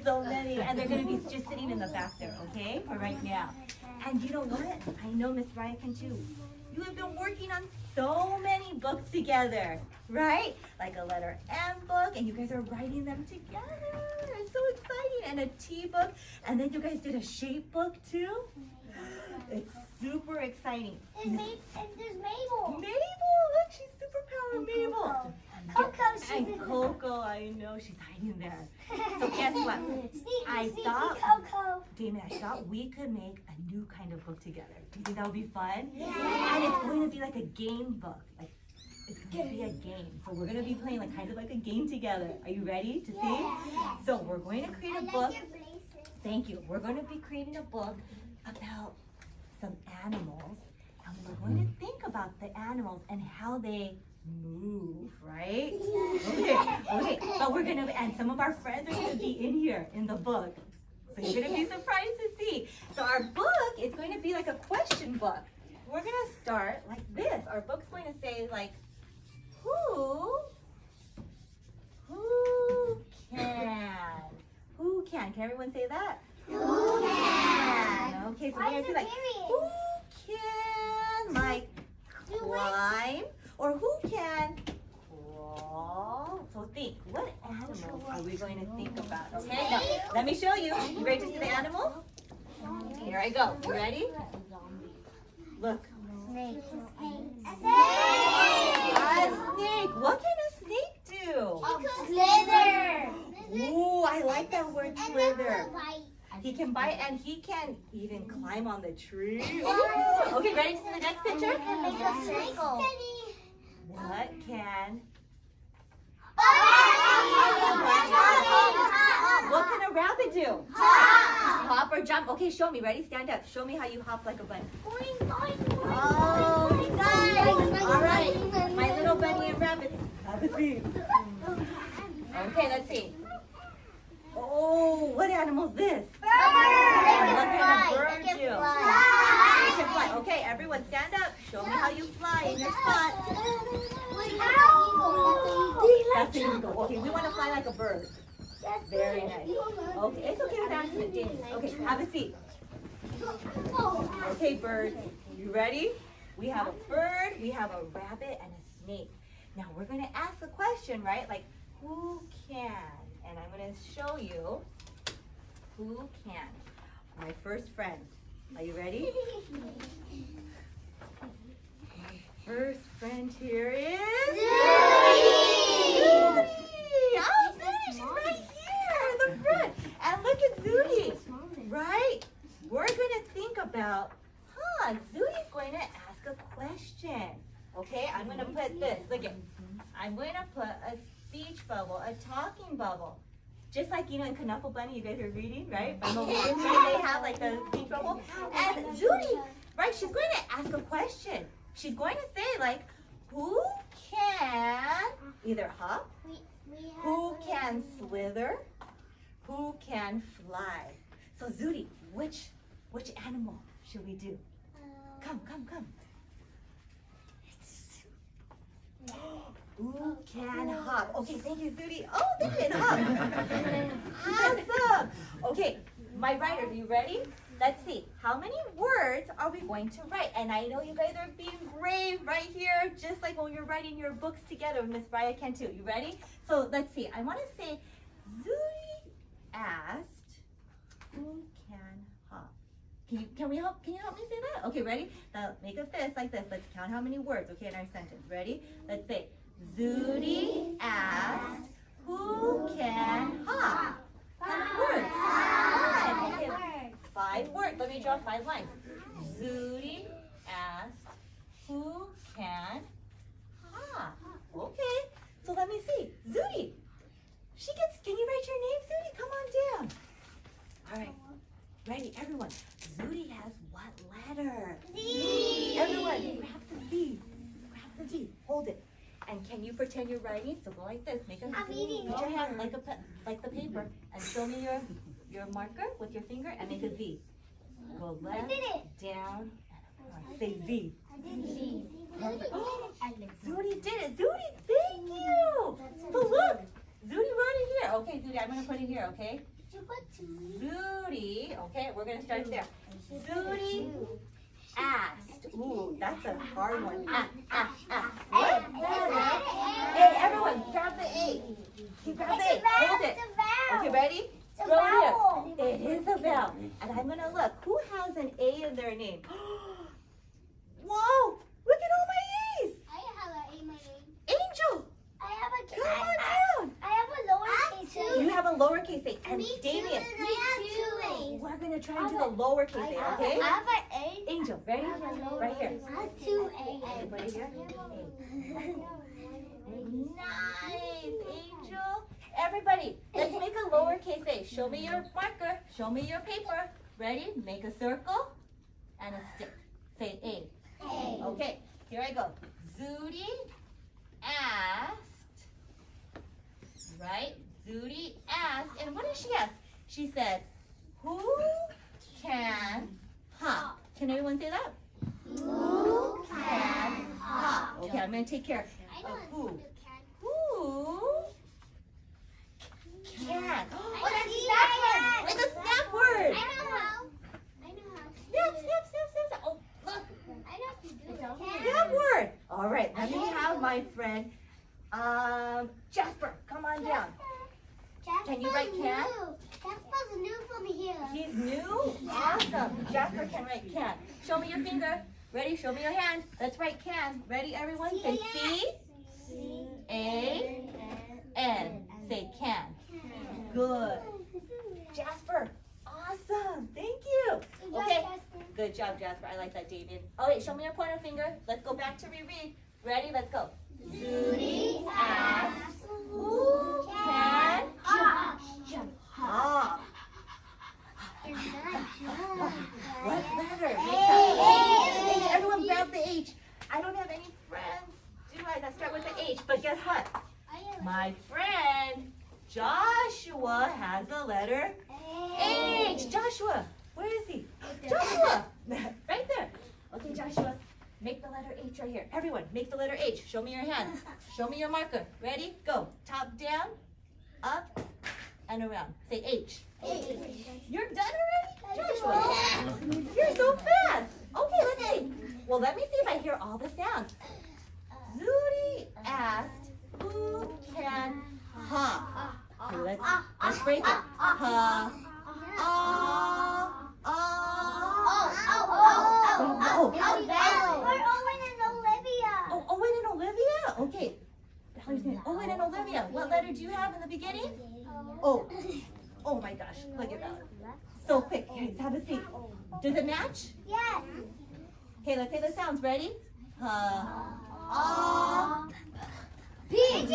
so many, and they're going to be just sitting in the back there, okay, for right now. And you know what? I know Miss Ryan can too. You have been working on so many books together, right? Like a letter M book, and you guys are writing them together. It's so exciting. And a T book, and then you guys did a shape book too. It's super exciting. And there's Mabel. Mabel, look, she's superpower Mabel. Coco, she's And Coco, I know she's hiding there. So guess what? I thought, Coco. Damon, I thought we could make a new kind of book together. Do you think that would be fun? Yeah. And it's going to be like a game book. Like it's going to be a game. So we're going to be playing like kind of like a game together. Are you ready to see? Yeah. So we're going to create a I book. like your bracelet. Thank you. We're going to be creating a book about some animals, and we're going to think about the animals and how they move, right? Okay, but we're gonna, and some of our friends are gonna be in here in the book. So you're gonna be surprised to see. So our book is going to be like a question book. We're gonna start like this. Our book's going to say like, who can? Who can? Can everyone say that? Who can? Okay, so we're Why gonna is be it like, period? who can like climb, or who can crawl? So think, what animals are we going to think about? Okay, now let me show you. You ready to see the animals? Here I go. You ready? Look. Snake. A snake. What can a snake do? Slither. Ooh, I like that word, slither. Bite. He can bite and he can even climb on the tree. Ooh. Okay, ready to see the next picture? Make a circle. What can What can a rabbit do? Hop or jump. Okay, show me. Ready? Stand up. Show me how you hop like a bunny. Oh, nice. All right. My little bunny and rabbit. Have a seat. Okay, let's see. Oh, what animal is this? What kind of bird do? It can fly. Okay, everyone stand up. Show me how you fly in your spot. That's an eagle. Okay, we want to fly like a bird. Very nice. Okay, it's okay with accident, James. Okay, have a seat. Okay, birds, you ready? We have a bird, we have a rabbit, and a snake. Now we're going to ask a question, right? Like, who can? And I'm going to show you who can. My first friend. Are you ready? My first friend here is Zooty! Oh, Zooty, she's right here in the front. And look at Zooty, right? We're going to think about, Zooty's going to ask a question. Okay, I'm going to put this, look at, I'm going to put a speech bubble, a talking bubble. Just like, you know, in Knuckle Bunny, you guys are reading, right? By Mobiles, they have like the speech bubble. And Zooty, right, she's going to ask a question. She's going to say like, who can either hop, who can slither, who can fly? So Zooty, which animal should we do? Come. Who can hop? Okay, thank you, Zooty. Oh, they can hop. Awesome. Okay, my writer, are you ready? Let's see. How many words are we going to write? And I know you guys are being brave right here, just like when you're writing your books together. Miss Brian can too. You ready? So let's see. I want to say, Zooty asked, who can hop? Can you help me say that? Okay, ready? Now make a fist like this. Let's count how many words, okay, in our sentence. Ready? Let's say, Zooty asked, who can hop? How many words? 5. Okay, 5 words. Let me draw 5 lines. Zooty asked, who can hop? Okay, so let me see. Zooty, can you write your name, Zooty? Come on down. All right, ready, everyone. Zooty has what letter? Z. Everyone, grab the Z. Grab the Z. Hold it. And can you pretend you're writing? So go like this. Make a Z. Put your hand like the paper, and show me your marker with your finger, and make a Z. Go left, down, and across. Say Z. I did Z. Zooty did it. Zooty, thank you. So look, Zooty wrote it here. Okay, Zooty, I'm gonna put it here. Okay. Zuri, okay, we're gonna start there. Zuri asked. Ooh, that's a hard one. What? Hey, everyone, grab the A. You grab the A. Hold it. Okay, ready? Throw it here. It is a vowel. And I'm gonna look. Who has an A in their name? Whoa! Look at all my A's. I have an A in my name. Angel, I have a come on down. I have a lowercase A. You have a lowercase A. And Me too. Damien, I have 2 A's. we're gonna try and do the lowercase A, okay? I have an A. Angel, ready? Right here. I have 2 A's. Right here. Nice, Angel. Everybody, let's make a lowercase A. Show me your marker. Show me your paper. Ready? Make a circle and a stick. Say A. A. Okay, here I go. Zuri asked, right? Zuri asked, and what did she ask? She said, who can hop? Can everyone say that? Who Can hop. Okay, I'm going to take care of who. Who can? Oh, that's snap word. It's a snap word. I know how. Snap, snap, snap, snap, snap. Oh, look. I know how to do it. Snap word. All right, let me have my friend, Jasper. Come on down. Can you write can? Jasper's new from here. He's new? Awesome. Jasper can write can. Show me your finger. Ready? Show me your hand. Let's write can. Ready, everyone? Say C-A-N. Say can. Good. Jasper. Awesome. Thank you. Okay. Good job, Jasper. I like that, Damien. All right, show me your pointer finger. Let's go back to reread. Ready? Let's go. Zuri asked, who can hop? Hop. What letter? H. Everyone grab the H. I don't have any friends, do I? That start with the H. But guess what? My friend Joshua has the letter H. Joshua, where is he? Joshua, right there. Okay, Joshua, make the letter H right here. Everyone, make the letter H. Show me your hand. Show me your marker. Ready? Go. Top down, up, and around. Say H. You're done already? Joshua, you're so fast. Okay, let's see. Well, let me see if I hear all the sounds. Zuri asked, who can hop? Okay, let's break it. Ha. Oh, Owen and Olivia? Okay. Owen and Olivia. What letter do you have in the beginning? Oh. Oh my gosh. Look at that. So quick. Guys, have a seat. Does it match? Yes. Okay, let's say the sounds. Ready? Pigeon.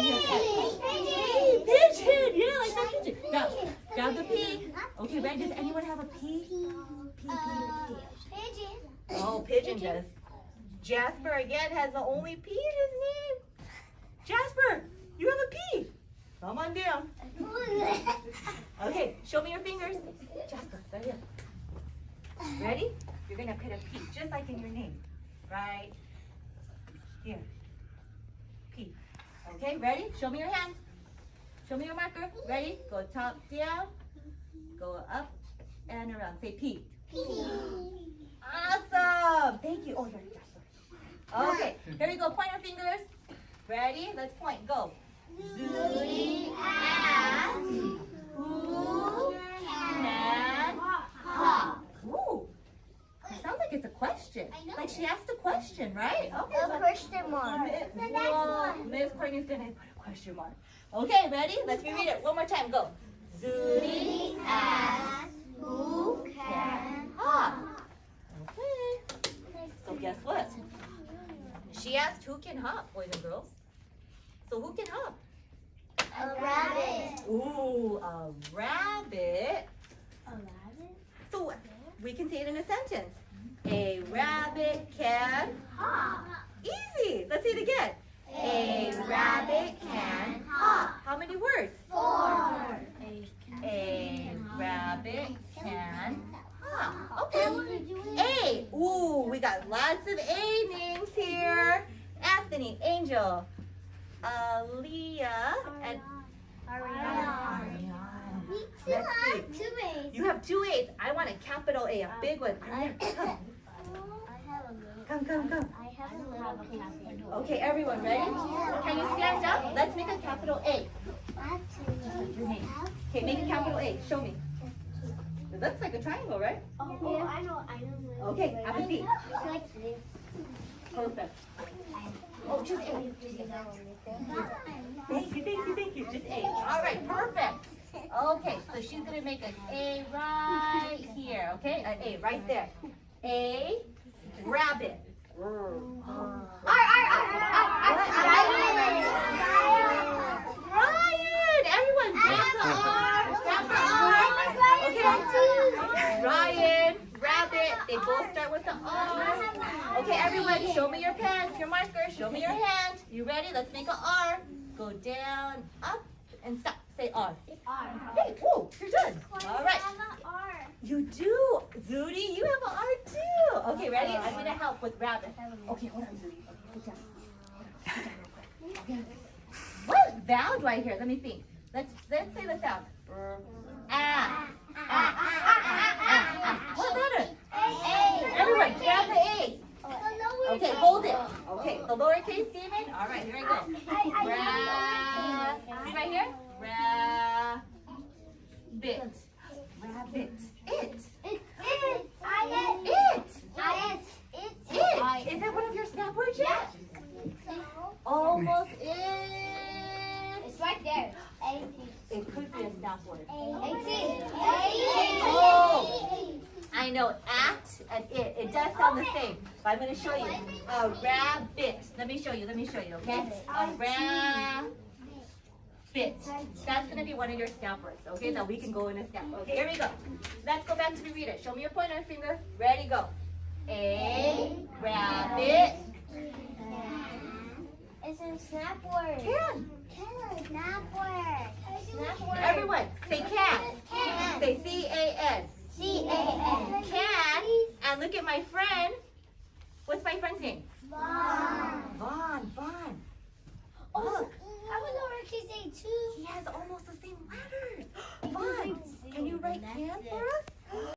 Pigeon. Yeah, like that pigeon. Now, grab the P. Okay, ready? Does anyone have a P? Pigeon. Oh, pigeon does. Jasper again has the only P in his name. Jasper, you have a P. Come on down. Okay, show me your fingers. Jasper, right here. Ready? You're gonna put a P, just like in your name. Right here. P. Okay, ready? Show me your hand. Show me your marker. Ready? Go top down. Go up and around. Say P. Awesome. Thank you. Oh, you're Jasper. Okay, here we go. Point your fingers. Ready? Let's point. Go. Zuri asked, who can hop? Ooh, it sounds like it's a question. Like she asked a question, right? Okay. A question mark. Miss Courtney's gonna put a question mark. Okay, ready? Let's reread it one more time. Go. Zuri asked, who can hop? Okay. So guess what? She asked who can hop, boys and girls. So who can hop? A rabbit. Ooh, a rabbit. So we can say it in a sentence. A rabbit can hop. Easy. Let's say it again. A rabbit can hop. How many words? 4. A rabbit can hop. Okay. A. Ooh, we got lots of A names here. Anthony, Angel, Aaliyah, and Ariana. Ariana. Let's see. 2 A's. You have 2 A's. I want a capital A, a big one. Come, come, come. I have a little capital. Okay, everyone, ready? Can you stand up? Let's make a capital A. Your name. Okay, make a capital A. Show me. It looks like a triangle, right? Oh, I know. Okay, have a seat. It's like this. Perfect. Oh, just A. Thank you, thank you, thank you. Just A. All right, perfect. Okay, so she's gonna make an A right here. Okay, an A right there. A, rabbit. Ryan, everyone, grab the R. Grab the R. Okay. Ryan, rabbit. They both start with the R. Okay, everyone, show me your pens, your markers. Show me your hand. You ready? Let's make an R. Go down, up, and stop. Say R. Hey, whoa, you're done. All right. You do. Zudi, you have an R too. Okay, ready? I'm going to help with rabbit. Okay, hold on, Zudi. Okay, sit down. Sit down real quick. Okay. What vowel do I hear? Let me think. Let's say the sound. Ah. What about it? Everyone, grab the A. Okay, hold it. Okay, the lowercase demon. All right, here I go. See right here? Rabbit. Rabbit. It. It. Is that one of your snap words yet? Almost it. It's right there. It could be a snap word. Oh. Oh, I know. At and it. It does sound the same. But I'm going to show you. A rabbit. Let me show you. Okay? A rabbit. That's going to be one of your snap words. Okay? That we can go in a snap. Okay, here we go. Let's go back to the reader. Show me your pointer finger. Ready, go. A rabbit. It's a snap word. Can. Snap word. Everyone, say can. Can. Say C-A-N. C-A-N. Can. And look at my friend. What's my friend's name?